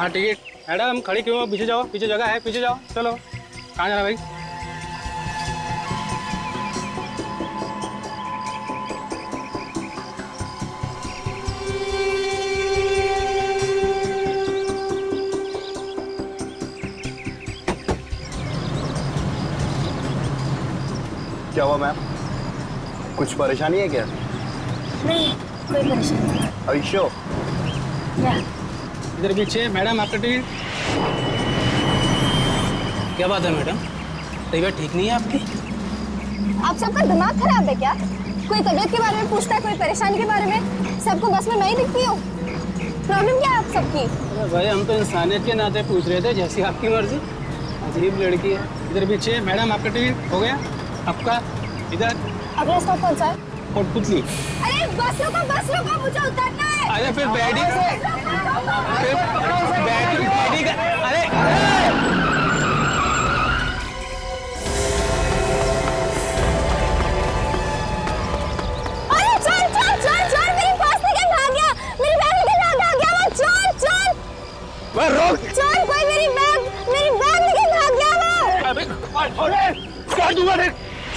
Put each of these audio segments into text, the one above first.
हाँ ticket. Madam खड़ी क्यों हो? पीछे जाओ, पीछे जगह है, पीछे जाओ। चलो, कहाँ जाना भाई? क्या हुआ मैम? कुछ परेशानी है क्या? नहीं, कोई परेशानी नहीं। अविशो या इधर पीछे। मैडम आपका टिकट। क्या बात है मैडम, तबीयत ठीक नहीं है आपकी? आप सबका दिमाग खराब है क्या? कोई तबीयत के बारे में पूछता है, कोई परेशानी के बारे में। सबको बस में मैं ही दिखती हूँ। प्रॉब्लम क्या है आप सबकी? अरे भाई हम तो इंसानियत के नाते पूछ रहे थे, जैसी आपकी मर्जी। अजीब लड़की है। इधर पीछे। मैडम आपका टिकट हो गया? आपका इधर। अगला स्टॉप कौन सा है? कोटपुतली। अरे बस रुको, मुझे उतरना है। अरे फिर बैठी का अरे चल मेरी पास से क्या भाग गया? मेरी बैग लेके भाग गया वो। चल मैं रोक। चल, कोई मेरी बैग लेके भाग गया वो। अबे काट दूंगा रे,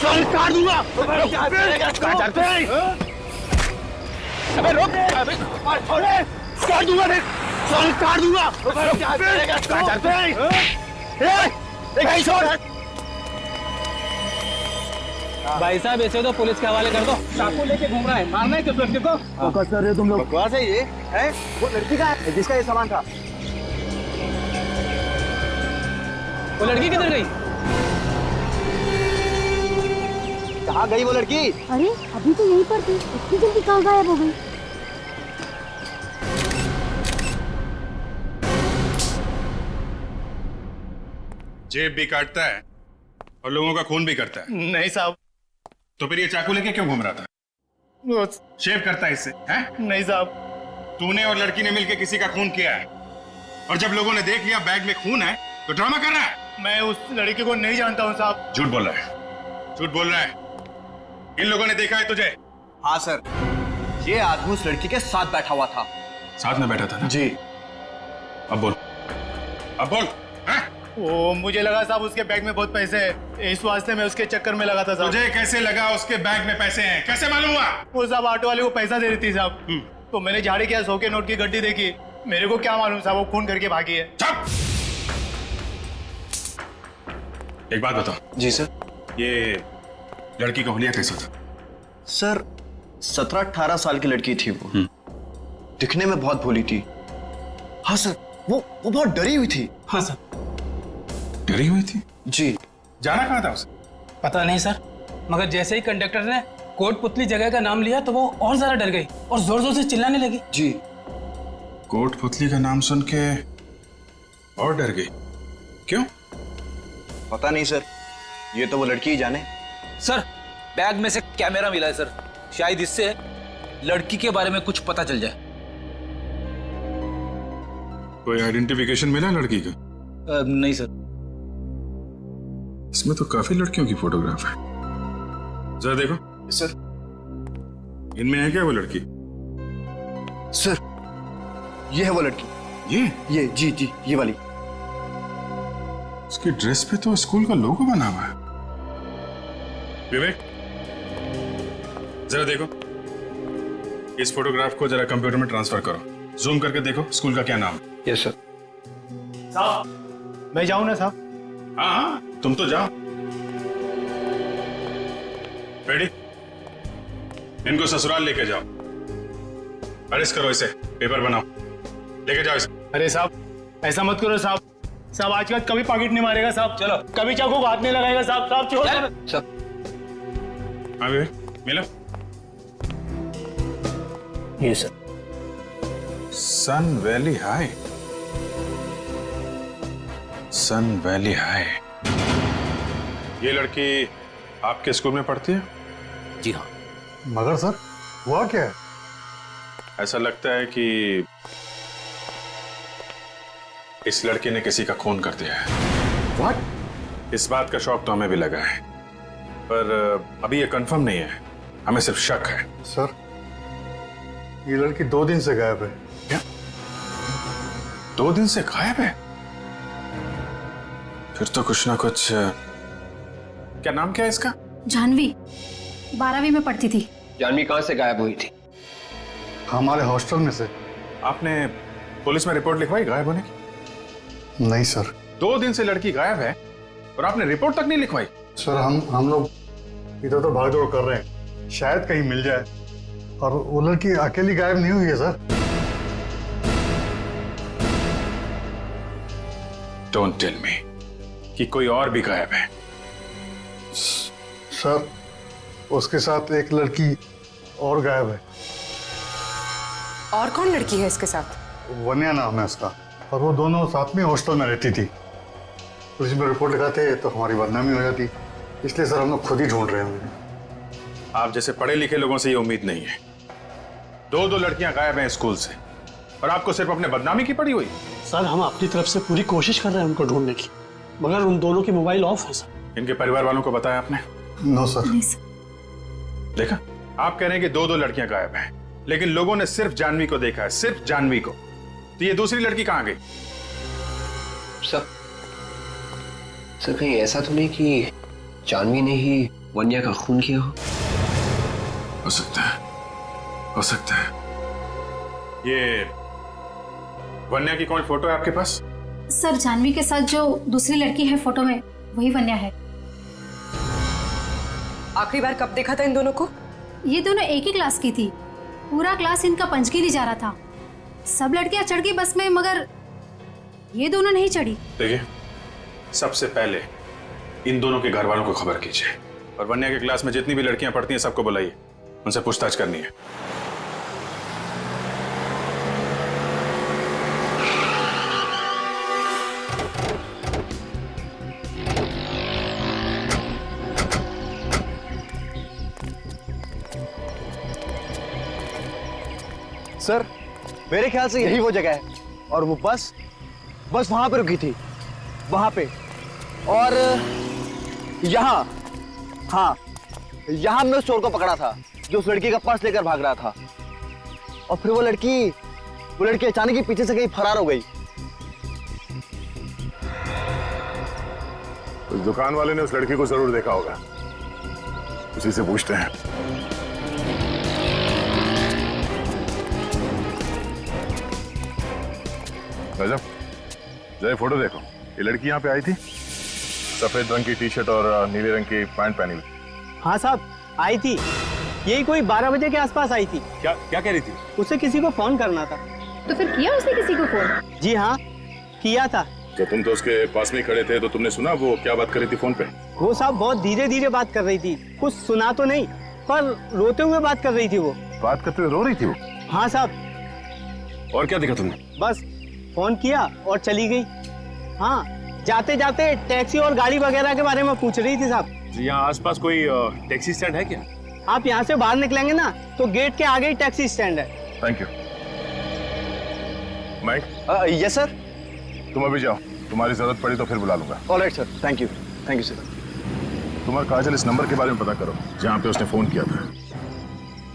काट दूंगा। अबे रोक। अबे काट दूंगा रे, काट दूंगा। भाई साहब ऐसे तो पुलिस के हवाले कर दो। चाकू लेके घूम रहा है, मारना है किस लड़के को? फोकस कर रहे हो तुम लोग? बकवास है ये है? वो लड़की का है जिसका ये सामान था। वो लड़की किधर गई? कहाँ गई वो लड़की? अरे अभी तो यहीं पर थी, इतनी जल्दी कहाँ गायब हो गई? जेब भी काटता है और लोगों का खून भी करता है। नहीं साहब। तो फिर ये चाकू लेके क्यों घूम रहा था? शेव करता है इससे, हैं? नहीं साहब। तूने और लड़की ने मिलकर किसी का खून किया है, और जब लोगों ने देख लिया बैग में खून है तो ड्रामा कर रहा है। मैं उस लड़की को नहीं जानता हूँ साहब। झूठ बोल रहा है, झूठ बोल रहा है। इन लोगों ने देखा है तुझे? हाँ सर, ये आदमी उस लड़की के साथ बैठा हुआ था। साथ में बैठा था ना? जी। अब बोल, अब बोल। हैं? वो मुझे लगा साहब उसके बैग में बहुत पैसे हैं, इस वास्ते मैं उसके चक्कर में लगा था साहब। तुझे कैसे लगा उसके बैग में पैसे हैं? कैसे मालूम हुआ? वो साहब ऑटो वाले को पैसा दे रही थी साहब, तो मैंने झाड़ी किया, 100 के नोट की गड्डी देखी। मेरे को क्या मालूम साहब वो खून करके भागी है। चुप! एक बात बताओ। जी सर। ये लड़की का हुलिया कैसा था? सर 17-18 साल की लड़की थी वो। दिखने में बहुत भोली थी। हाँ सर, वो बहुत डरी हुई थी। हाँ सर। डरी हुई थी? जी। जाना कहाँ था उसे? पता नहीं सर, मगर जैसे ही कंडक्टर ने कोटपुतली जगह का नाम लिया तो वो और ज्यादा डर गई और जोर जोर से चिल्लाने लगी। जी। कोटपुतली का नाम सुन के और डर गई? क्यों? पता नहीं सर, ये तो वो लड़की ही जाने। सर बैग में से कैमरा मिला है सर, शायद इससे लड़की के बारे में कुछ पता चल जाए। कोई आइडेंटिफिकेशन मिला लड़की का? नहीं सर। इसमें तो काफी लड़कियों की फोटोग्राफ है, जरा देखो। सर। इनमें है क्या वो लड़की? सर ये है वो लड़की। ये जी ये वाली। उसकी ड्रेस पे तो स्कूल का लोगो बना हुआ है। विवेक जरा देखो, इस फोटोग्राफ को जरा कंप्यूटर में ट्रांसफर करो, जूम करके देखो स्कूल का क्या नाम है। Yes sir. साहब मैं जाऊँ ना साहब? हाँ तुम तो जाओ। रेडी? इनको ससुराल लेके जाओ, अरेस्ट करो इसे, पेपर बनाओ, लेके जाओ इसे। अरे साहब ऐसा मत करो साहब। साहब आजकल कभी पॉकेट नहीं मारेगा साहब। चलो कभी चाकू को हाथ नहीं लगाएगा साहब। साहब छोड़ो। हाँ विवेक मिला? ये सर। सन वैली हाई। सन वैली हाई। ये लड़की आपके स्कूल में पढ़ती है? जी हाँ। मगर सर हुआ क्या है? ऐसा लगता है कि इस लड़के ने किसी का खून कर दिया है। व्हाट? इस बात का शौक तो हमें भी लगा है, पर अभी ये कंफर्म नहीं है, हमें सिर्फ शक है। सर ये लड़की 2 दिन से गायब है। क्या? 2 दिन से गायब है? फिर तो कुछ ना कुछ। क्या नाम क्या है इसका? जानवी, 12वीं में पढ़ती थी। जानवी कहाँ से गायब हुई थी? हमारे हॉस्टल में से। आपने पुलिस में रिपोर्ट लिखवाई गायब होने की? नहीं सर। 2 दिन से लड़की गायब है और आपने रिपोर्ट तक नहीं लिखवाई? सर हम लोग इधर तो भाग दौड़ कर रहे हैं, शायद कहीं मिल जाए। और वो लड़की अकेली गायब नहीं हुई है सर। डोंट टेल मी कि कोई और भी गायब है। सर उसके साथ एक लड़की और गायब है। और कौन लड़की है इसके साथ? वन्या नाम है उसका, और वो दोनों साथ में हॉस्टल में रहती थी। पुलिस में रिपोर्ट लिखाते तो हमारी बदनामी हो जाती, इसलिए सर हम लोग खुद ही ढूंढ रहे हैं। आप जैसे पढ़े लिखे लोगों से ये उम्मीद नहीं है। 2 लड़कियां गायब हैं स्कूल से और आपको सिर्फ अपने बदनामी की पड़ी हुई। सर हम अपनी तरफ से पूरी कोशिश कर रहे हैं उनको ढूंढने की, मगर उन दोनों के मोबाइल ऑफ है सर। इनके परिवार वालों को बताया आपने? No sir. देखा, आप कह रहे हैं कि 2 लड़कियां गायब हैं, लेकिन लोगों ने सिर्फ जानवी को देखा है, सिर्फ जानवी को। तो ये दूसरी लड़की कहां गई? सर कहीं ऐसा तो नहीं कि जानवी ने ही वन्या का खून किया हो सकता है, हो सकता है। ये वन्या की कौन फोटो है आपके पास? सर जानवी के साथ जो दूसरी लड़की है फोटो में, वही वन्या है। आखिरी बार कब देखा था इन दोनों को? ये दोनों एक ही क्लास की थी। पूरा क्लास इनका पंचगिरी जा रहा था। सब लड़कियां चढ़ गई बस में, मगर ये दोनों नहीं चढ़ी। देखिए, सबसे पहले इन दोनों के घर वालों को खबर कीजिए और वन्या के क्लास में जितनी भी लड़कियां पढ़ती हैं सबको बुलाइए, उनसे पूछताछ करनी है। सर मेरे ख्याल से यही वो जगह है, और वो बस वहां पे रुकी थी, वहां पे। और यहाँ, हाँ यहाँ हमने उस चोर को पकड़ा था जो उस लड़की का पर्स लेकर भाग रहा था। और फिर वो लड़की अचानक ही पीछे से कहीं फरार हो गई। उस दुकान वाले ने उस लड़की को जरूर देखा होगा, उसी से पूछते हैं। रजब, जरा फोटो देखो। ये लड़की यहाँ पे आई थी, सफेद रंग की टी शर्ट और नीले रंग की पैंट पहनी हुई। हाँ साहब आई थी, यही कोई 12 बजे के आसपास आई थी। क्या कह रही थी? उसे किसी को फोन करना था। तो फिर किया उसने किसी को फोन? जी हाँ किया था। तो तुम तो उसके पास में खड़े थे, तो तुमने सुना वो क्या बात कर रही थी फोन पे? वो साहब बहुत धीरे धीरे बात कर रही थी, कुछ सुना तो नहीं, पर रोते हुए बात कर रही थी। वो बात करते हुए रो रही थी वो? हाँ साहब। और क्या देखा तुमने? बस फोन किया और चली गई। हाँ जाते जाते टैक्सी और गाड़ी वगैरह के बारे में पूछ रही थी साहब। यहाँ आसपास कोई टैक्सी स्टैंड है क्या? आप यहाँ से बाहर निकलेंगे ना तो गेट के आगे ही टैक्सी स्टैंड है। Thank you. Mike? Yes sir. तुम अभी जाओ, तुम्हारी जरूरत पड़ी तो फिर बुला लूंगा। Alright sir, thank you sir. तुम और काजल इस नंबर के बारे में पता करो जहाँ पे उसने फोन किया था।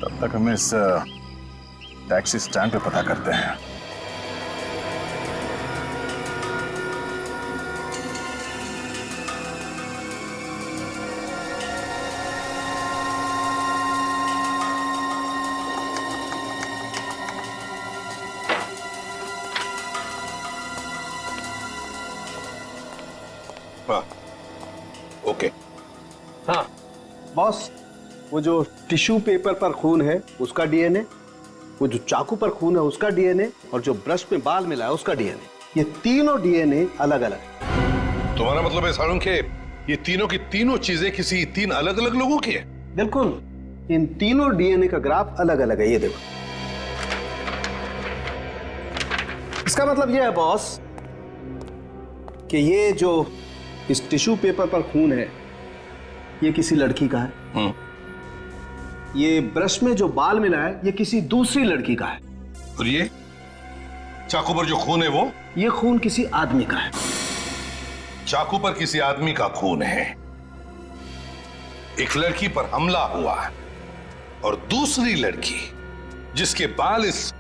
तब तक हमें इस टैक्सी स्टैंड पे पता करते हैं। ओके। हाँ बॉस, वो जो टिश्यू पेपर पर खून है उसका डीएनए, वो जो चाकू पर खून है उसका डीएनए, और जो ब्रश में बाल मिला है उसका डीएनए, ये तीनों डीएनए अलग अलग। तुम्हारा मतलब है सारुण के ये तीनों की तीनों चीजें किसी 3 अलग अलग लोगों की है? बिल्कुल, इन तीनों डीएनए का ग्राफ अलग अलग है। ये देखो, इसका मतलब ये है बॉस कि ये जो इस टिश्यू पेपर पर खून है ये किसी लड़की का है। ये ब्रश में जो बाल मिला है ये किसी दूसरी लड़की का है। और ये चाकू पर जो खून है वो? ये खून किसी आदमी का है। चाकू पर किसी आदमी का खून है, एक लड़की पर हमला हुआ है, और दूसरी लड़की जिसके बाल इस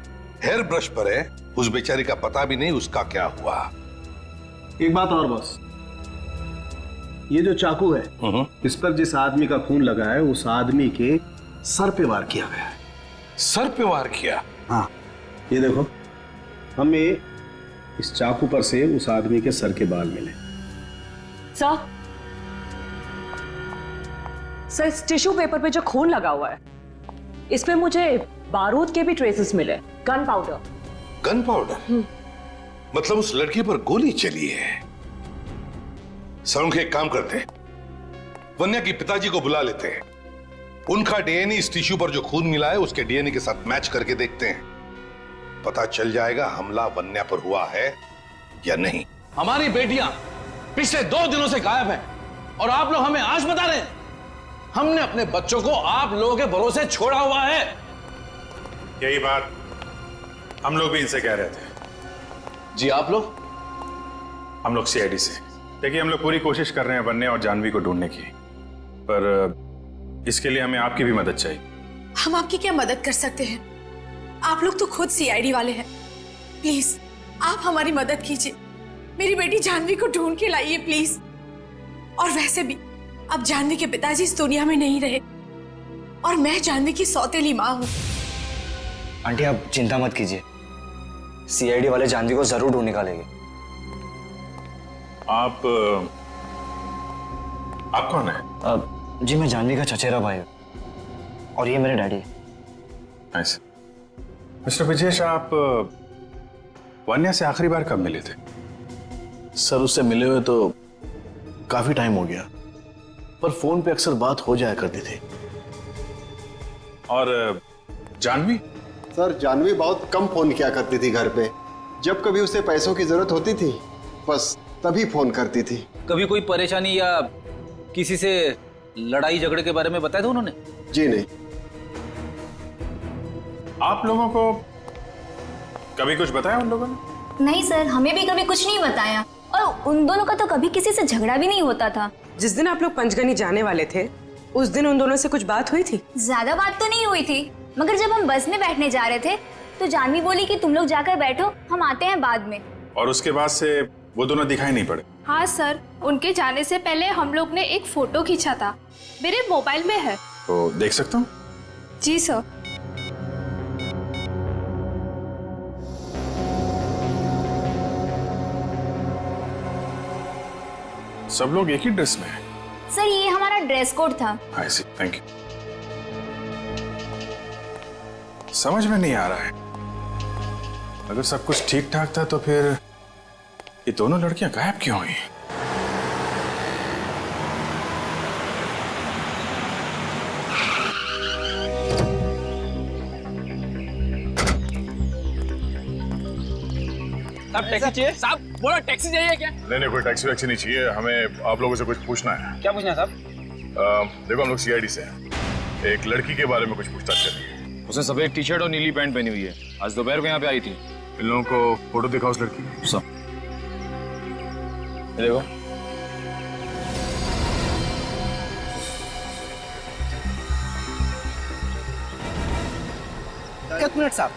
हेयर ब्रश पर है, उस बेचारी का पता भी नहीं उसका क्या हुआ। एक बात और बॉस, ये जो चाकू है इस पर जिस आदमी का खून लगा है उस आदमी के सर पे वार किया गया है। सर पे वार किया? हाँ, ये देखो, हमें इस चाकू पर से उस आदमी के सर के बाल मिले। सर इस टिश्यू पेपर पे जो खून लगा हुआ है इसमें मुझे बारूद के भी ट्रेसेस मिले, गन पाउडर। Gun powder? मतलब उस लड़की पर गोली चली है। सर एक काम करते हैं, वन्या के पिताजी को बुला लेते हैं, उनका डीएनए इस टिश्यू पर जो खून मिला है उसके डीएनए के साथ मैच करके देखते हैं, पता चल जाएगा हमला वन्या पर हुआ है या नहीं। हमारी बेटियां पिछले 2 दिनों से गायब हैं और आप लोग हमें आज बता रहे हैं। हमने अपने बच्चों को आप लोगों के भरोसे छोड़ा हुआ है। यही बात हम लोग भी इनसे कह रहे थे। जी आप लोग? हम लोग सीआईडी से। देखिए, हम लोग पूरी कोशिश कर रहे हैं वन्या और जानवी को ढूंढने की, पर इसके लिए हमें आपकी भी मदद चाहिए। हम आपकी क्या मदद कर सकते हैं? आप लोग तो खुद सीआईडी वाले हैं। प्लीज आप हमारी मदद कीजिए, मेरी बेटी जानवी को ढूंढ के लाइए प्लीज। और वैसे भी अब जानवी के पिताजी इस दुनिया में नहीं रहे और मैं जानवी की सौतेली माँ हूँ। आंटी आप चिंता मत कीजिए, सीआईडी वाले जानवी को जरूर ढूंढ निकालेंगे। आप कौन है? जी मैं जानवी का चचेरा भाई हूँ और ये मेरे डैडी। ऐसे मिस्टर विजेश, आप वन्या से आखिरी बार कब मिले थे? सर उससे मिले हुए तो काफी टाइम हो गया, पर फोन पे अक्सर बात हो जाया करती थी। और जानवी? सर जानवी बहुत कम फोन किया करती थी घर पे, जब कभी उसे पैसों की जरूरत होती थी बस तभी फोन करती थी। कभी कोई परेशानी या किसी से लड़ाई झगड़े के बारे में बताया था उन्होंने? जी नहीं। आप लोगों को कभी कुछ बताया उन लोगों ने? नहीं सर, हमें भी कभी कुछ नहीं बताया और उन दोनों का तो कभी किसी से झगड़ा भी नहीं होता था। जिस दिन आप लोग पंचगनी जाने वाले थे उस दिन उन दोनों से कुछ बात हुई थी? ज्यादा बात तो नहीं हुई थी, मगर जब हम बस में बैठने जा रहे थे तो जानवी बोली कि तुम लोग जाकर बैठो, हम आते हैं बाद में। और उसके बाद से वो दोनों दिखाई नहीं पड़े? हाँ सर, उनके जाने से पहले हम लोग ने एक फोटो खींचा था, मेरे मोबाइल में है। तो देख सकता हूँ? जी सर। सब लोग एक ही ड्रेस में हैं। सर ये हमारा ड्रेस कोड था। आई सी, थैंक यू। समझ में नहीं आ रहा है, अगर सब कुछ ठीक ठाक था तो फिर ये दोनों लड़कियां गायब क्यों हुई? साहब टैक्सी चाहिए? साहब बोलो टैक्सी चाहिए क्या? नहीं कोई टैक्सी वैक्सी नहीं चाहिए, हमें आप लोगों से कुछ पूछना है। क्या पूछना है साहब? देखो हम लोग सीआईडी से हैं, एक लड़की के बारे में कुछ पूछताछ करनी है। उसने सफेद टी शर्ट और नीली पैंट पहनी हुई है, आज दोपहर को यहाँ पे आई थी। इन लोगों को फोटो दिखाओ उस लड़की की। सब देखो। एक मिनट साहब,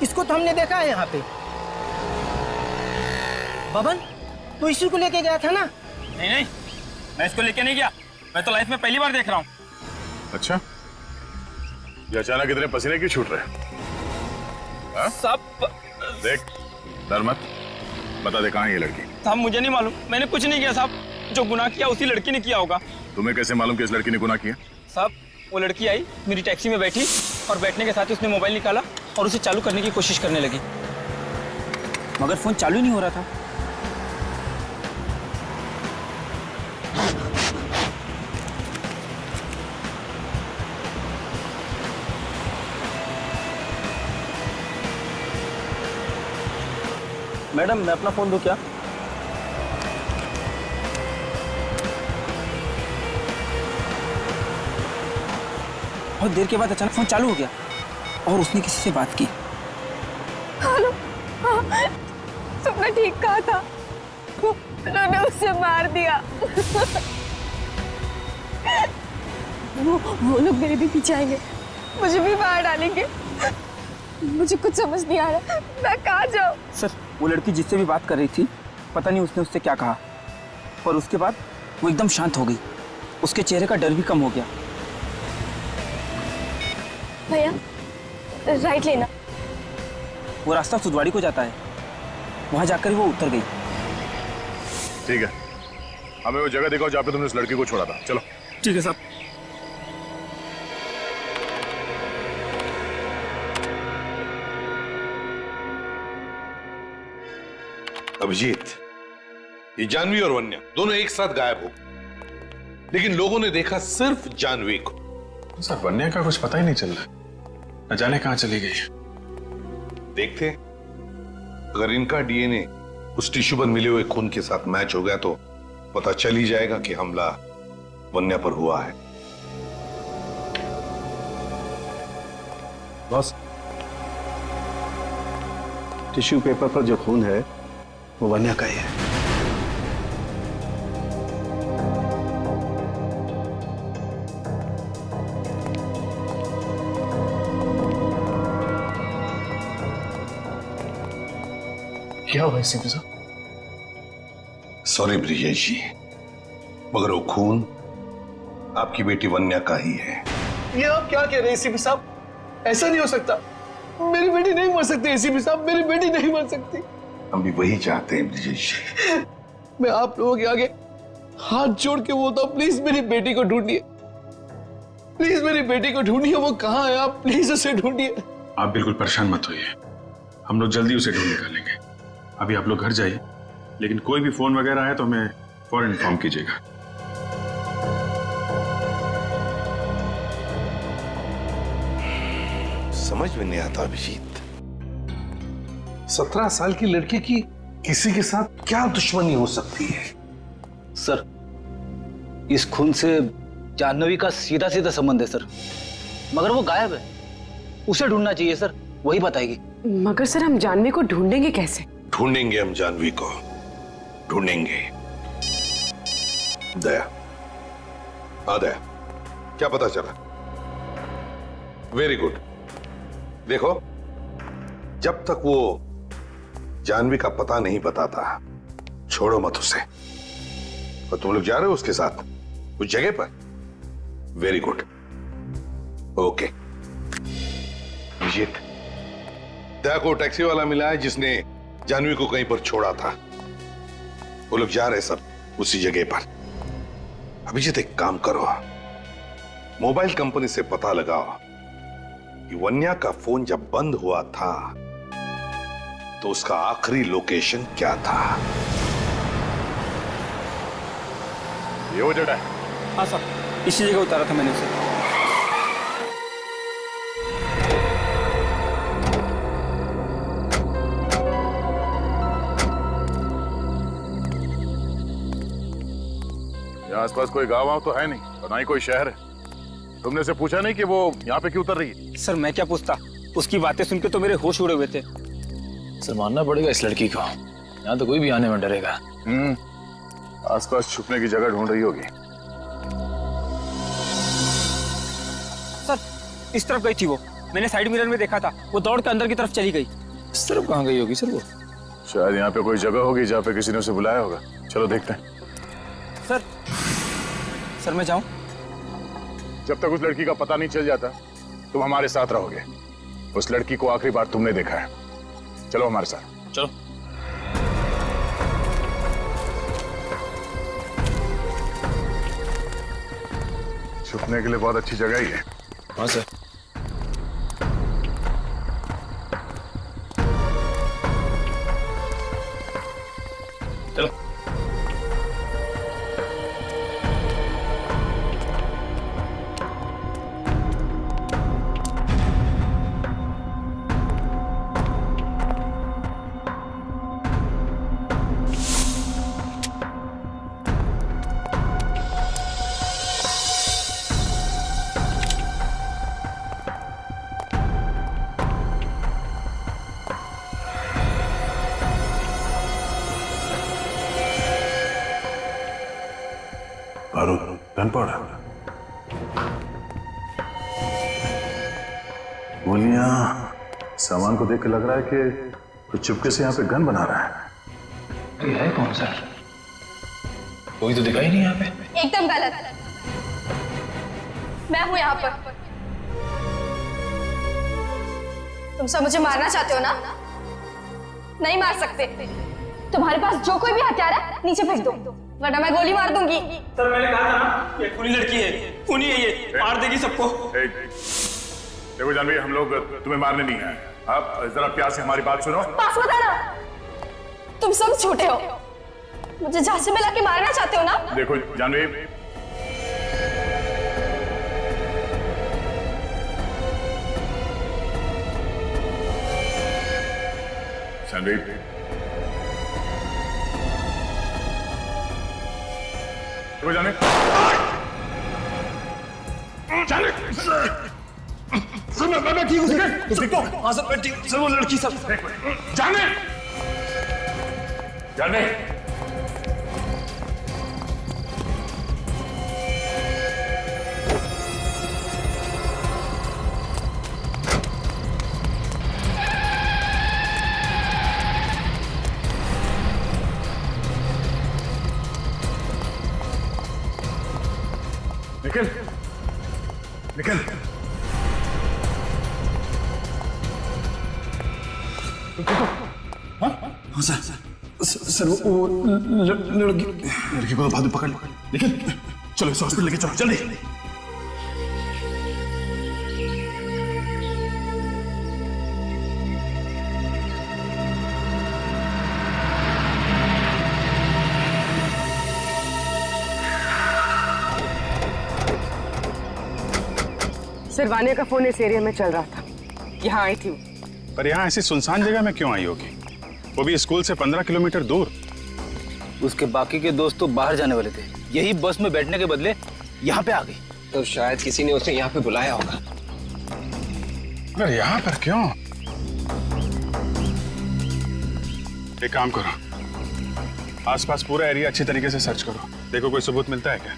इसको तो हमने देखा है यहाँ पे। बबन, तो इसी को लेके गया था ना? नहीं, मैं इसको लेके नहीं गया, मैं तो लाइफ में पहली बार देख रहा हूँ। अच्छा, ये अचानक इतने पसीने क्यों छूट रहे हैं? सब देख, डर मत, बता दे कहाँ है ये लड़की? साहब मुझे नहीं मालूम, मैंने कुछ नहीं किया साहब, जो गुनाह किया उसी लड़की ने किया होगा। तुम्हें कैसे मालूम कि इस लड़की ने गुनाह किया? साहब वो लड़की आई, मेरी टैक्सी में बैठी और बैठने के साथ ही उसने मोबाइल निकाला और उसे चालू करने की कोशिश करने लगी, मगर फोन चालू नहीं हो रहा था। मैडम मैं अपना फोन दूं क्या? बहुत देर के बाद अचानक फोन चालू हो गया और उसने किसी से बात की। हेलो, हाँ, तुमने ठीक कहा था, उन्होंने उसे मार दिया। वो लोग मेरे भी पीछे आएंगे, मुझे भी मार डालेंगे। मुझे कुछ समझ नहीं आ रहा, मैं कहाँ जाऊँ? सर वो लड़की जिससे भी बात कर रही थी, पता नहीं उसने उससे क्या कहा, और उसके बाद वो एकदम शांत हो गई। उसके चेहरे का डर भी कम हो गया। भैया राइट लेना। वो रास्ता सुदवाड़ी को जाता है, वहां जाकर वो उतर गई। ठीक है, हमें वो जगह दिखाओ जहाँ पे तुमने उस लड़की को छोड़ा था। चलो। ठीक है साहब। अभिजीत, ये जानवी और वन्या दोनों एक साथ गायब हो, लेकिन लोगों ने देखा सिर्फ जानवी को। सर वन्या का कुछ पता ही नहीं चल रहा, न जाने कहां चली गई। देखते, अगर इनका डीएनए उस टिश्यू पर मिले हुए खून के साथ मैच हो गया तो पता चल ही जाएगा कि हमला वन्या पर हुआ है। बॉस, टिश्यू पेपर पर जो खून है वो वन्या का ही है। क्या हुआ एसीपी साहब? सॉरी ब्रिजेश जी, मगर वो खून आपकी बेटी वन्या का ही है। ये आप क्या कह रहे हैं एसीपी साहब? ऐसा नहीं हो सकता, मेरी बेटी नहीं मर सकती एसीपी साहब, मेरी बेटी नहीं मर सकती। हम भी वही चाहते हैं ब्रिजेश जी। मैं आप लोगों के आगे हाथ जोड़ के बोलता हूं, प्लीज मेरी बेटी को ढूंढिए, प्लीज मेरी बेटी को ढूंढिए। वो कहाँ है? आप प्लीज उसे ढूंढिए। आप बिल्कुल परेशान मत होइए, हम लोग जल्दी उसे ढूंढ निकालेंगे। अभी आप लोग घर जाइए, लेकिन कोई भी फोन वगैरह है तो हमें फौरन इन्फॉर्म कीजिएगा। समझ में नहीं आता अभिजीत, 17 साल की लड़की की किसी के साथ क्या दुश्मनी हो सकती है? सर इस खून से जाह्नवी का सीधा सीधा संबंध है सर, मगर वो गायब है। उसे ढूंढना चाहिए सर, वही बताएगी। मगर सर हम जाह्नवी को ढूंढेंगे कैसे? ढूंढेंगे हम जाह्नवी को, ढूंढेंगे। दया, हाँ दया, क्या पता चला? Very good. देखो, जब तक वो जाह्नवी का पता नहीं बताता, छोड़ो मत उसे। और तुम लोग जा रहे हो उसके साथ उस जगह पर? Very good, okay. Abhijit, Daya को टैक्सी वाला मिला है जिसने जाह्नवी को कहीं पर छोड़ा था। वो लोग जा रहे सब उसी जगह पर। अभिजीत एक काम करो, मोबाइल कंपनी से पता लगाओ कि वन्या का फोन जब बंद हुआ था तो उसका आखिरी लोकेशन क्या था। ये वो जगह है? हाँ साहब, इसी जगह उतारा था मैंने उसे। यहाँ आसपास कोई गांव वाव तो है नहीं, और ना ही कोई शहर है। तुमने से पूछा नहीं कि वो यहाँ पे क्यों उतर रही है? सर मैं क्या पूछता, उसकी बातें सुन के तो मेरे होश उड़े हुए थे। सर मानना पड़ेगा इस लड़की को, यहाँ तो कोई भी आने में डरेगा। आसपास छुपने की जगह ढूंढ रही होगी। सर इस तरफ गई थी वो, मैंने साइड मिरर में देखा था। वो दौड़ के अंदर की तरफ चली गई। इस तरफ कहाँ गई होगी सर वो? शायद यहाँ पे कोई जगह होगी जहाँ पे किसी ने उसे बुलाया होगा। चलो देखते हैं। सर मैं जाऊं? जब तक उस लड़की का पता नहीं चल जाता तुम हमारे साथ रहोगे। उस लड़की को आखिरी बार तुमने देखा है। चलो हमारे साथ। चलो। छुपने के लिए बहुत अच्छी जगह ही है। हाँ सर। चलो। गन पाउडर, गोलियां सामान को देख के लग रहा है कि कुछ चुपके से यहाँ पे गन बना रहा है। तो है कौन सर? कोई तो दिखाई नहीं यहाँ पे। एकदम गलत। मैं हूं यहाँ पर। तुम सब मुझे मारना चाहते हो ना? नहीं मार सकते। तुम्हारे पास जो कोई भी हथियार है नीचे फेंक दो, वरना मैं गोली मार दूंगी। सर मैंने कहा था ना, ये खूनी लड़की है, खूनी है ये, मार देगी सबको। देखो जानवी, हम लोग तुम्हें मारने नहीं आए। आप जरा प्यार से हमारी बात सुनो। पास मत आना। तुम सब झूठे हो, मुझे झांसे में लाके मारना चाहते हो ना? देखो जानवी, जानवी, देखो जानवी, सर मैं ठीक हूँ सर। हाँ सर मैं ठीक हूँ सर। वो लड़की सब जाने जाने निकल निकल। हाँ सर वो लड़की को बहादुर पकड़ लो। लेकिन चलो इस हॉस्पिटल लेके चलो जल्दी। सर वानिया का फोन इस एरिया में चल रहा था, यहाँ आई थी। पर यहाँ ऐसी सुनसान जगह में क्यों आई होगी? वो भी स्कूल से 15 किलोमीटर दूर। उसके बाकी के दोस्त तो बाहर जाने वाले थे, यही बस में बैठने के बदले यहाँ पे आ गई। तो शायद किसी ने उसे यहाँ पे बुलाया होगा। अगर यहाँ पर क्यों? एक काम करो, आसपास पूरा एरिया अच्छी तरीके से सर्च करो, देखो कोई सबूत मिलता है क्या।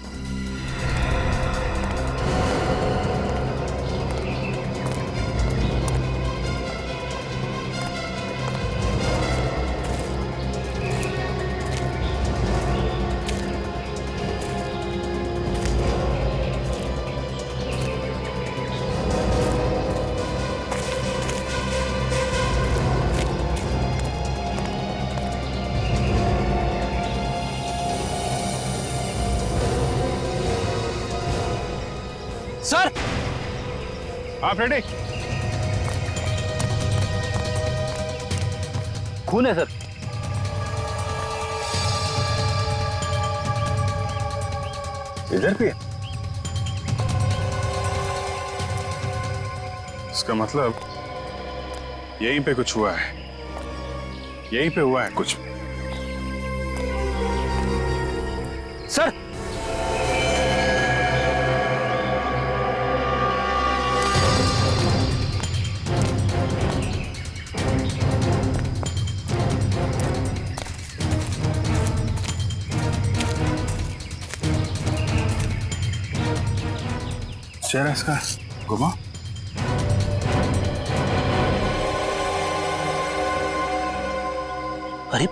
सर आप रेडी? खून है सर। इधर भी है? इसका मतलब यहीं पे कुछ हुआ है, यहीं पे हुआ है कुछ। सर चेहरा इसका घुमा। अरे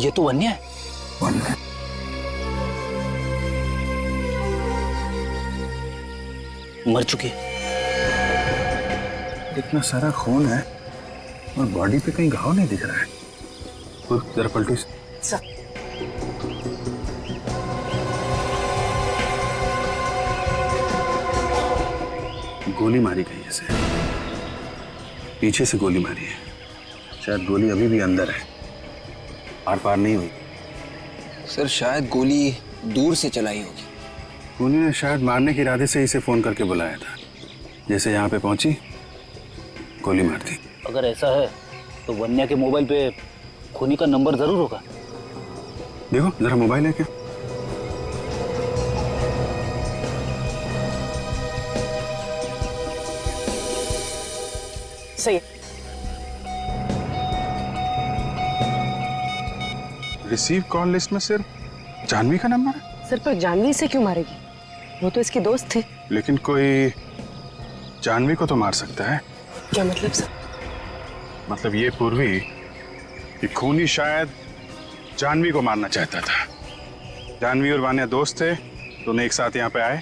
ये तो वन्या है। वन्या मर चुकी है। इतना सारा खून है और बॉडी पे कहीं घाव नहीं दिख रहा है। खुद जरा पलटी। गोली मारी गई है, पीछे से गोली मारी है। शायद गोली अभी भी अंदर है, आर पार नहीं हुई। सर शायद गोली दूर से चलाई होगी। खूनी ने शायद मारने के इरादे से इसे फोन करके बुलाया था। जैसे यहाँ पे पहुंची गोली मार दी। अगर ऐसा है तो वन्या के मोबाइल पे खूनी का नंबर जरूर होगा। देखो जरा मोबाइल है क्या? सही। रिसीव कॉल लिस्ट में सिर्फ जानवी का नंबर है। सर पर जानवी से क्यों मारेगी? वो तो इसकी दोस्त थी। लेकिन कोई जानवी को तो मार सकता है। क्या मतलब सर? मतलब ये पूर्वी कि खूनी शायद जानवी को मारना चाहता था। जानवी और वान्या दोस्त थे, दोनों एक साथ यहाँ पे आए,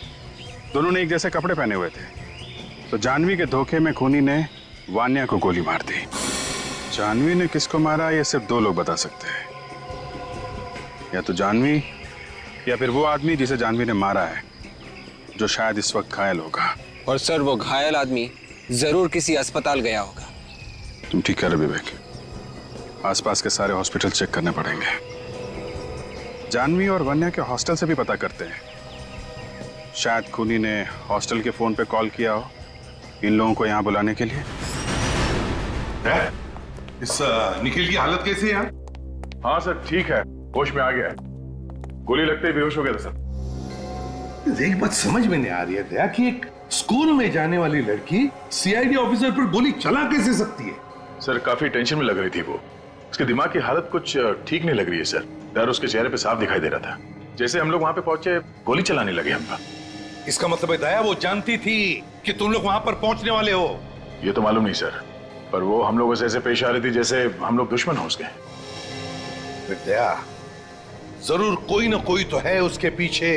दोनों ने एक जैसे कपड़े पहने हुए थे। तो जानवी के धोखे में खूनी ने वान्या को गोली मार दी। जानवी ने किसको मारा ये सिर्फ दो लोग बता सकते हैं, या तो जानवी या फिर वो आदमी जिसे जानवी ने मारा है, जो शायद इस वक्त घायल होगा। और सर वो घायल आदमी जरूर किसी अस्पताल गया होगा। तुम ठीक कह रहे विवेक, आसपास के सारे हॉस्पिटल चेक करने पड़ेंगे। जानवी और वन्या के हॉस्टल से भी पता करते हैं, शायद खूनी ने हॉस्टल के फोन पे कॉल किया हो इन लोगों को यहाँ बुलाने के लिए। इस निखिल की हालत कैसी है यार? हाँ सर ठीक है, होश में आ गया है। गोली लगते ही बेहोश हो गया था सर। एक बात समझ में नहीं आ रही है दया कि एक स्कूल में जाने वाली लड़की सीआईडी ऑफिसर पर गोली चला कैसे सकती है? सर काफी टेंशन में लग रही थी वो, उसके दिमाग की हालत कुछ ठीक नहीं लग रही है सर। डर उसके चेहरे पे साफ दिखाई दे रहा था। जैसे हम लोग वहां पे पहुंचे गोली चलाने लगे हम पर। इसका मतलब है दया वो जानती थी कि तुम लोग वहां पर पहुंचने वाले हो? ये तो मालूम नहीं सर, पर वो हम लोगों से ऐसे पेश आ रही थी जैसे हम लोग दुश्मन हो उसके। दया जरूर कोई ना कोई तो है उसके पीछे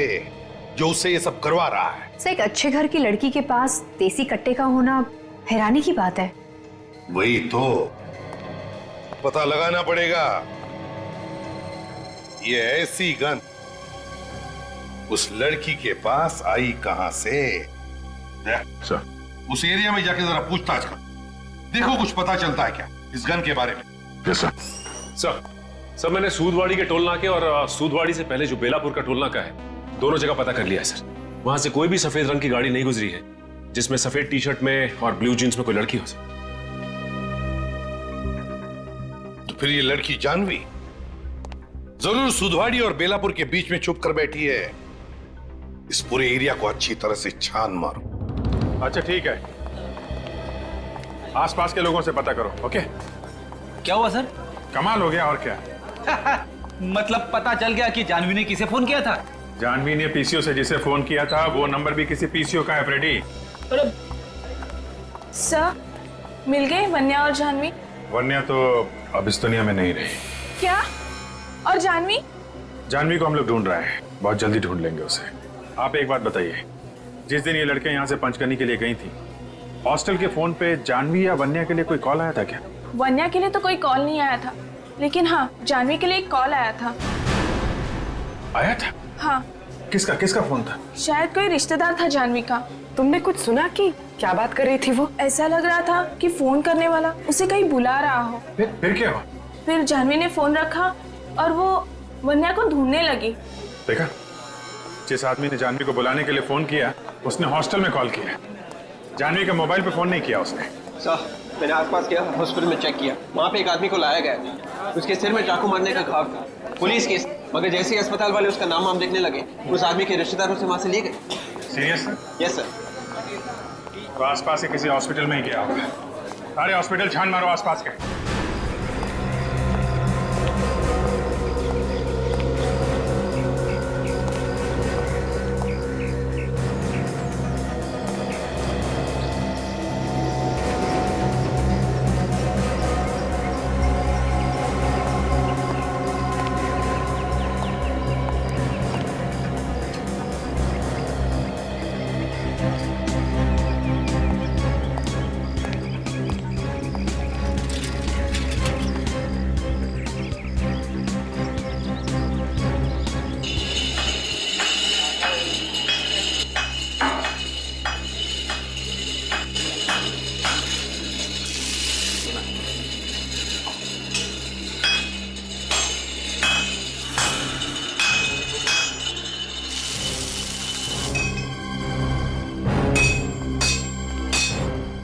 जो उसे ये सब करवा रहा है। सर एक अच्छे घर की लड़की के पास देसी कट्टे का होना हैरानी की बात है। वही तो पता लगाना पड़ेगा। ये ऐसी गन उस लड़की के पास आई कहां से? सर उस एरिया में जाके जरा पूछताछ कर, देखो कुछ पता चलता है क्या इस गन के बारे में। Yes sir. सर मैंने सूदवाड़ी के टोल नाके और सूदवाड़ी से पहले जो बेलापुर का टोल नाका है, दोनों जगह पता कर लिया है सर। वहां से कोई भी सफेद रंग की गाड़ी नहीं गुजरी है जिसमें सफेद टी शर्ट में और ब्लू जींस में कोई लड़की हो सर। तो फिर ये लड़की जानवी जरूर सुधवाड़ी और बेलापुर के बीच में छुप कर बैठी है। इस पूरे एरिया को अच्छी तरह से छान मारो। अच्छा ठीक है, आसपास के लोगों से पता करो। ओके क्या हुआ सर? कमाल हो गया और क्या। मतलब पता चल गया कि जानवी ने किसे फोन किया था? जानवी ने पीसीओ से जिसे फोन किया था वो नंबर भी किसी पीसीओ का है फ्रेडी। सर मिल गए वन्या और जानवी? वन्या तो अब इस दुनिया में नहीं रही। क्या? और जानवी? जानवी को हम लोग ढूंढ रहे हैं, बहुत जल्दी ढूंढ लेंगे उसे। आप एक बात बताइए, जिस दिन ये लड़कियां यहाँ से पंचकर्नी के लिए गई थी, हॉस्टल के फोन पे जानवी या वन्या के लिए कोई कॉल आया था क्या? वन्या के लिए तो कोई कॉल नहीं आया था, लेकिन हाँ जानवी के लिए एक कॉल आया था। आया था? हाँ। किसका फोन था? शायद कोई रिश्तेदार था जानवी का। तुमने कुछ सुना कि क्या बात कर रही थी वो? ऐसा लग रहा था कि फोन करने वाला उसे कहीं बुला रहा हो। फिर क्या हुआ? फिर जानवी ने फोन रखा और वो वन्या को ढूंढने लगी। देखा, जिस आदमी ने जानवी को बुलाने के लिए फोन किया उसने हॉस्टल में कॉल किया, जानवी के मोबाइल पे फोन नहीं किया उसने। सर मैंने आसपास गया, हॉस्पिटल में चेक किया, वहाँ पे एक आदमी को लाया गया, उसके सिर में चाकू मारने का घाव था, पुलिस केस। मगर जैसे ही अस्पताल वाले उसका नाम देखने लगे, उस आदमी के रिश्तेदारों से वहाँ से लिए गए। Serious sir? Yes sir. तो आसपास के किसी हॉस्पिटल में ही गया होगा। सारे हॉस्पिटल छान मारो आसपास के।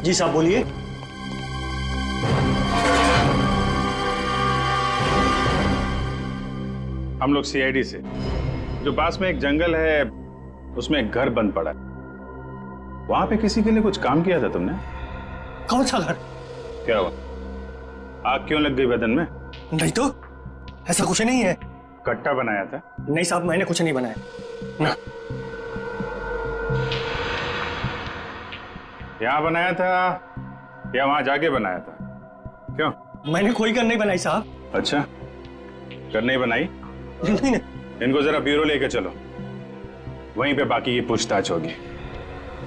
जी साहब बोलिए। हम लोग सीआईडी से, जो पास में एक जंगल है उसमें एक घर बंद पड़ा है, वहां पे किसी के लिए कुछ काम किया था तुमने? कौन सा घर? क्या हुआ, आग क्यों लग गई बदन में? नहीं तो, ऐसा कुछ नहीं है। कट्टा बनाया था? नहीं साहब, मैंने कुछ नहीं बनाया ना। यहाँ बनाया था या वहां जाके बनाया था? क्यों? मैंने कोई गन नहीं बनाई साहब। अच्छा, गन नहीं बनाई? नहीं। इनको जरा ब्यूरो लेके चलो, वहीं पे बाकी की पूछताछ होगी।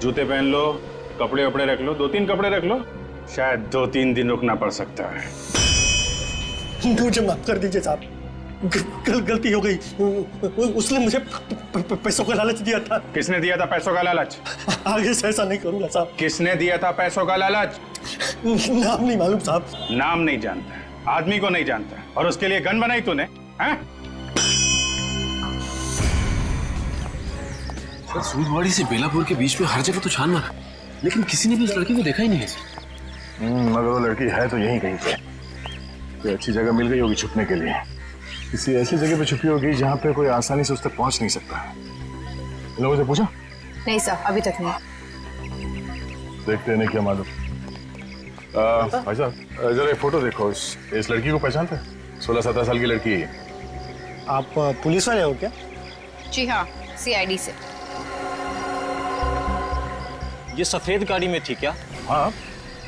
जूते पहन लो, कपड़े वपड़े रख लो, 2-3 कपड़े रख लो, शायद 2-3 दिन रुकना पड़ सकता है। मुझे माफ कर दीजिए साहब, गलती हो गई। उसने मुझे पैसों का लालच दिया था। किसने दिया था पैसों का लालच? आगे से ऐसा नहीं करूंगा साहब। किसने दिया था पैसों का लालच? नाम नहीं मालूम साहब। नाम नहीं जानता है, आदमी को नहीं जानता है, और उसके लिए गन बनाई तूने? हैं? सर, सूदवाड़ी से बेलापुर के बीच में हर जगह तो छान मारा, लेकिन किसी ने भी उस लड़की को देखा ही नहीं है सर। मगर वो लड़की है तो यहीं कहीं पे। कोई अच्छी जगह मिल गई होगी छुपने के लिए, किसी ऐसी जगह पे छुपी होगी जहाँ पे कोई आसानी से उस तक पहुंच नहीं सकता। इन लोगों से पूछा? नहीं सर, अभी तक नहीं। देखते हैं क्या मालूम। भाई साहब, जरा एक फोटो देखो, इस लड़की को पहचानते हैं? 16-17 साल की लड़की है। आप पुलिस वाले हो क्या? जी हाँ, CID से। ये सफेद गाड़ी में थी क्या? हाँ,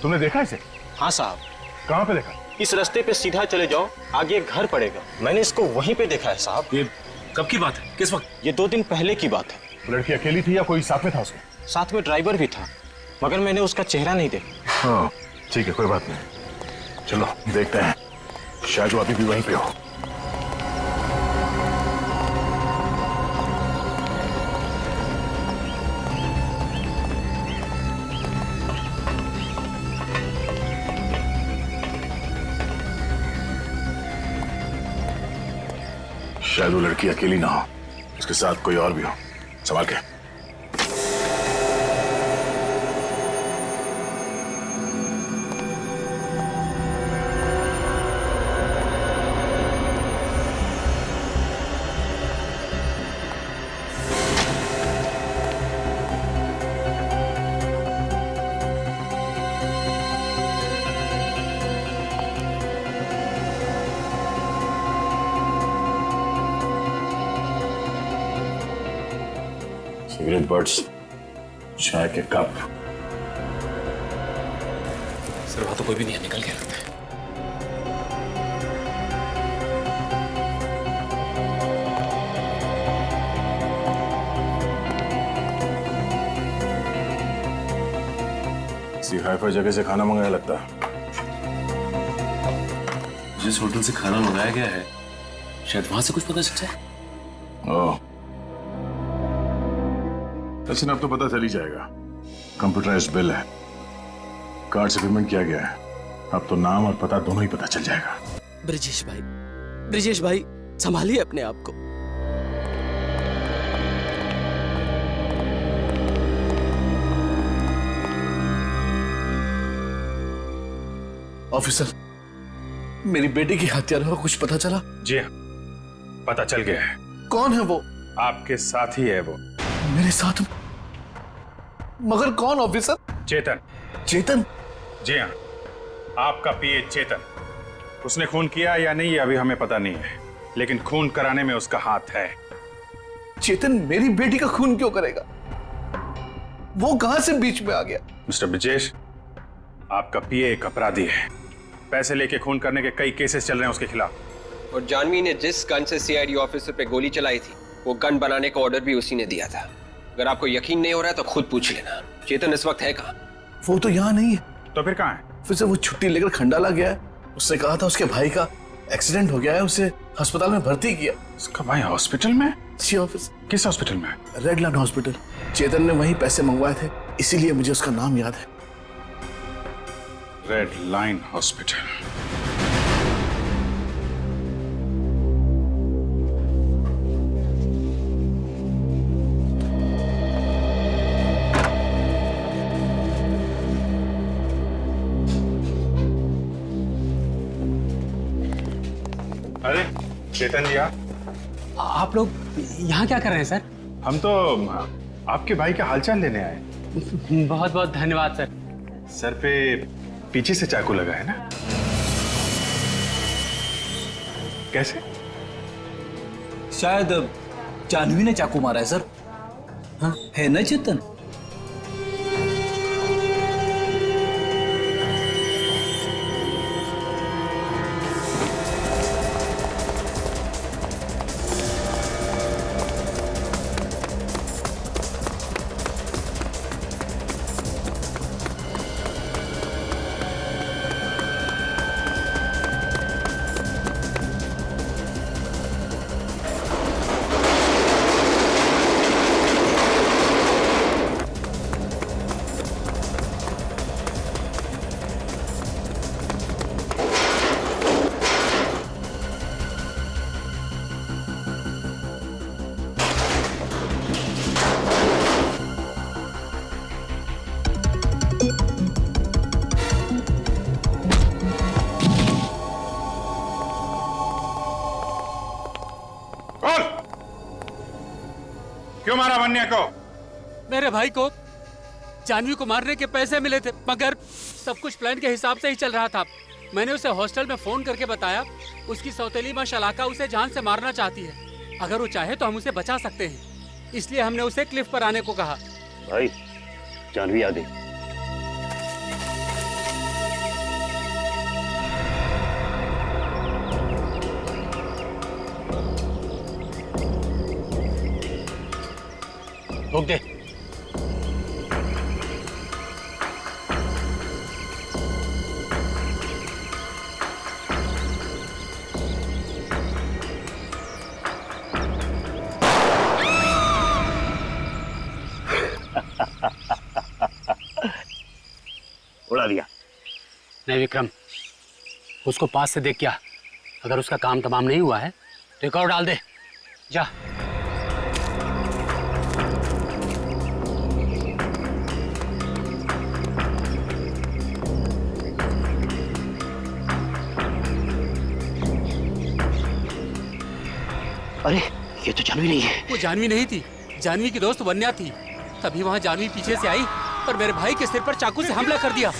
तुमने देखा इसे? हाँ साहब। कहाँ पे देखा? इस रास्ते पे सीधा चले जाओ, आगे एक घर पड़ेगा। मैंने इसको वहीं पे देखा है साहब। ये कब की बात है, किस वक्त? ये 2 दिन पहले की बात है। लड़की अकेली थी या कोई साथ में था उसके? साथ में ड्राइवर भी था, मगर मैंने उसका चेहरा नहीं देखा। हाँ ठीक है, कोई बात नहीं। चलो देखते हैं, शायद वो अभी भी वहीं पे हो। शायद वो लड़की अकेली ना हो, उसके साथ कोई और भी हो। संभाल के। सिगरेट बर्ड्स, चाय के कप। सर वहां तो कोई भी नहीं है, निकल गया लगता है। किसी हाई-फाई जगह से खाना मंगाया लगता है। जिस होटल से खाना मंगाया गया है, शायद वहां से कुछ पता चल जाए। ओह, लेकिन अब तो पता चल ही जाएगा। कंप्यूटराइज्ड बिल है, कार्ड से पेमेंट किया गया है। अब तो नाम और पता दोनों ही पता चल जाएगा। ब्रिजेश भाई संभालिए अपने आप को। ऑफिसर, मेरी बेटी की हत्यारों का कुछ पता चला? जी हाँ, पता चल गया है। कौन है वो? आपके साथ ही है वो। मेरे साथ? मगर कौन ऑफिसर? चेतन। चेतन? जी हाँ, आपका पीए चेतन। उसने खून किया या नहीं ये अभी हमें पता नहीं है, लेकिन खून कराने में उसका हाथ है। चेतन मेरी बेटी का खून क्यों करेगा? वो कहां से बीच में आ गया? मिस्टर ब्रिजेश, आपका पीए एक अपराधी है। पैसे लेके खून करने के कई केसेस चल रहे हैं उसके खिलाफ। और जानवी ने जिस गन से CID ऑफिसर पे गोली चलाई थी, वो गन बनाने का ऑर्डर भी उसी ने दिया था। अगर आपको यकीन नहीं हो रहा है तो खुद पूछ लेना। चेतन इस वक्त है कहाँ? वो तो यहाँ नहीं है। तो फिर कहाँ है? फिर से वो छुट्टी लेकर खंडाला गया है। उसने कहा था उसके भाई का एक्सीडेंट हो गया है, उसे अस्पताल में भर्ती किया। उसका भाई हॉस्पिटल में? जी ऑफिसर। किस हॉस्पिटल में? Redland hospital. चेतन ने वहीं पैसे मंगवाए थे, इसीलिए मुझे उसका नाम याद है। Red line hospital. अरे चेतन जी, आप लोग यहाँ क्या कर रहे हैं सर? हम तो आपके भाई का हालचाल लेने आए। बहुत बहुत धन्यवाद सर। सर पे पीछे से चाकू लगा है ना? कैसे? शायद जानवी ने चाकू मारा है सर। हाँ है ना चेतन? वन्या को? मेरे भाई को जानवी को मारने के पैसे मिले थे, मगर सब कुछ प्लान के हिसाब से ही चल रहा था। मैंने उसे हॉस्टल में फोन करके बताया, उसकी सौतेली माँ शलाका उसे जान से मारना चाहती है। अगर वो चाहे तो हम उसे बचा सकते हैं, इसलिए हमने उसे क्लिफ पर आने को कहा। भाई जानवी आ गई। रोक दे। उड़ा दिया। नहीं विक्रम, उसको पास से देख क्या, अगर उसका काम तमाम नहीं हुआ है तो एक और डाल दे। जा। अरे ये तो जानवी नहीं है। वो जानवी नहीं थी, जानवी की दोस्त वन्या थी। तभी वहां जानवी पीछे से आई और मेरे भाई के सिर पर चाकू से हमला कर दिया।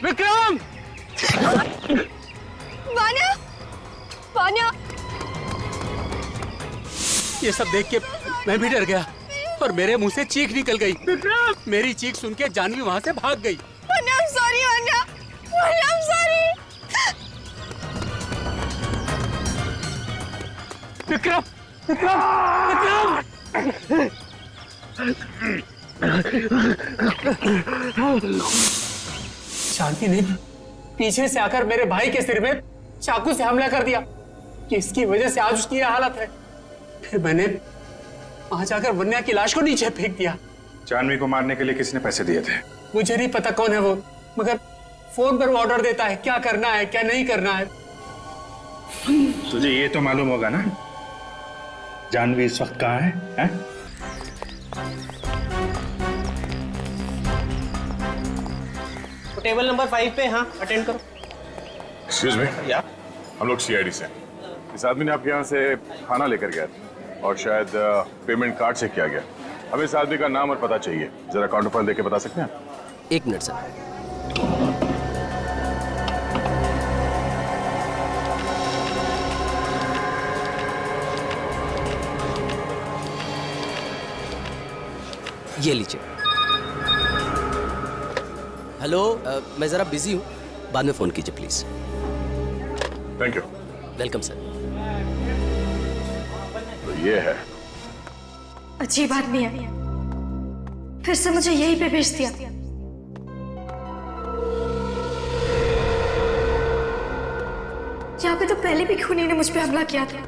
विक्रम! वान्या! वान्या! ये सब देख के मैं भी डर गया और मेरे मुंह से चीख निकल गई। विक्रम! मेरी चीख सुन के जानवी वहां से भाग गई। Vanya, I'm sorry, Vanya! Vanya, I'm sorry! Vikram! Vikram! Vikram! Janvi ने पीछे से आकर मेरे भाई के सिर में चाकू से हमला कर दिया, जिसकी वजह से आज उसकी यह हालत है। फिर मैंने वहां जाकर वन्या की लाश को नीचे फेंक दिया। जानवी को मारने के लिए किसने पैसे दिए थे? मुझे नहीं पता कौन है वो, मगर फोन पर वो ऑर्डर देता है क्या करना है क्या नहीं करना है। तुझे ये तो मालूम होगा ना जानवी इस वक्त कहाँ है? टेबल नंबर 5 पे। हाँ, अटेंड करो। एक्सक्यूज मी, हम लोग सीआईडी से। इस आदमी ने आपके यहाँ से खाना लेकर गया था और शायद पेमेंट कार्ड से किया गया। हमें इस आदमी का नाम और पता चाहिए, जरा काउंटर पर देके बता सकते हैं? 1 मिनट सर। ये लीजिए। हेलो, मैं जरा बिजी हूँ, बाद में फोन कीजिए please. Thank you. Welcome sir. तो ये है। अजीब आदमी है, फिर से मुझे यहीं पे भेज दिया। यहाँ पे तो पहले भी खूनी ने मुझ पे हमला किया था।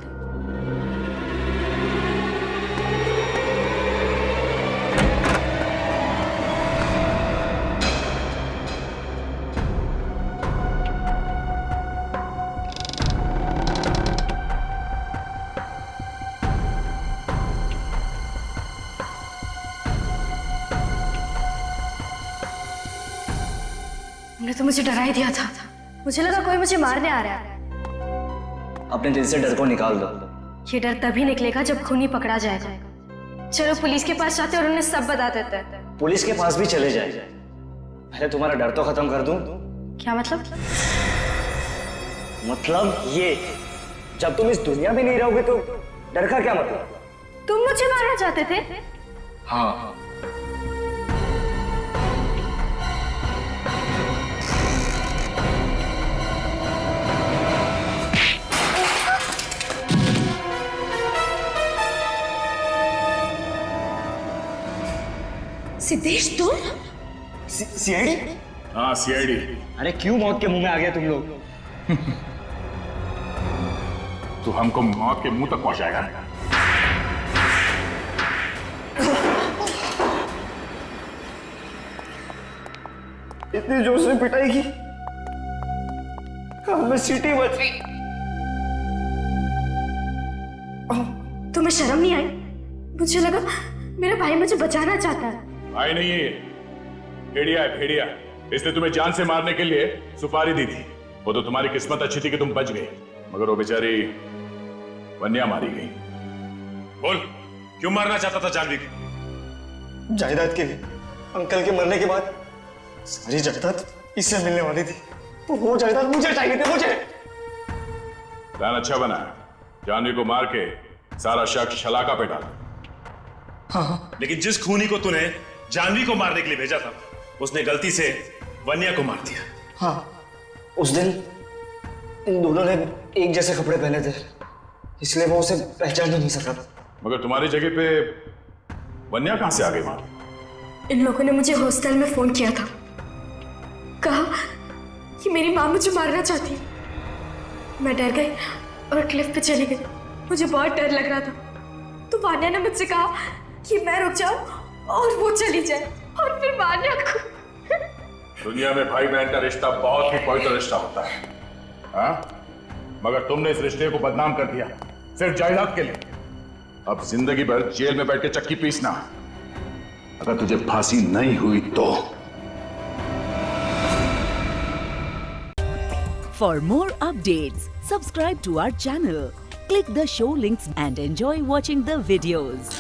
तुमने तो मुझे डरा ही दिया था। मुझे लगा कोई मुझे मारने आ रहा है। अपने दिल से डर को निकाल दो। ये डर तभी निकलेगा जब खूनी पकड़ा जाएगा। चलो पुलिस के पास जाते और उन्हें सब बता देते हैं। पुलिस के पास भी चले जाए, पहले तुम्हारा डर तो खत्म कर दूं। क्या मतलब? मतलब ये, जब तुम इस दुनिया में नहीं रहोगे तो डर का क्या मतलब? तुम मुझे मारना चाहते थे? हाँ। सिद्धेश तुम? सीआईडी? हाँ सीआईडी। अरे क्यों मौत के मुंह में आ गए तुम लोग? तो हमको मौत के मुंह तक पहुंचाएगा। इतनी जोर से पिटाई की, हमें सीटी बज गई। तुम्हें शर्म नहीं आई? मुझे लगा मेरा भाई मुझे बचाना चाहता है। भाई नहीं है, भेड़िया है, भेड़िया। इसने तुम्हें जान से मारने के लिए सुपारी दी थी। वो तो तुम्हारी किस्मत अच्छी थी कि तुम बच गए, मगर वो बेचारी वन्या मारी गई। बोल, क्यों मारना चाहता था जानवी को? जायदाद के लिए। अंकल के मरने के बाद सारी जायदाद इससे मिलने वाली थी, तो वो जायदाद मुझे चाहिए थी, मुझे। प्लान अच्छा बना है, जानवी को मार के सारा शक शलाका पे डाला। हाँ। लेकिन जिस खूनी को तूने जानवी को मारने के लिए भेजा था, उसने गलती से वन्या को मार दिया। हाँ, उस दिन इन दोनों ने एक जैसे कपड़े पहने थे, इसलिए वो उसे पहचान ही नहीं सका। मगर तुम्हारी जगह पे वन्या कहां से आ गई वहां? इन लोगों ने मुझे हॉस्टल में फोन किया था, कहा कि मेरी माँ मुझे मारना चाहती है। मैं डर गई और क्लिफ पे चली गई। मुझे बहुत डर लग रहा था, तो वान्या ने मुझसे कहा कि मैं रुक जाऊं और वो चली जाए, और फिर वान्या को। दुनिया में भाई बहन का रिश्ता बहुत ही पवित्र रिश्ता होता है, हाँ? मगर तुमने इस रिश्ते को बदनाम कर दिया सिर्फ जायदाद के लिए। अब जिंदगी भर जेल में बैठ के चक्की पीसना। अगर तुझे फांसी नहीं हुई तो। For more updates, subscribe to our channel, click the show links and enjoy watching the videos.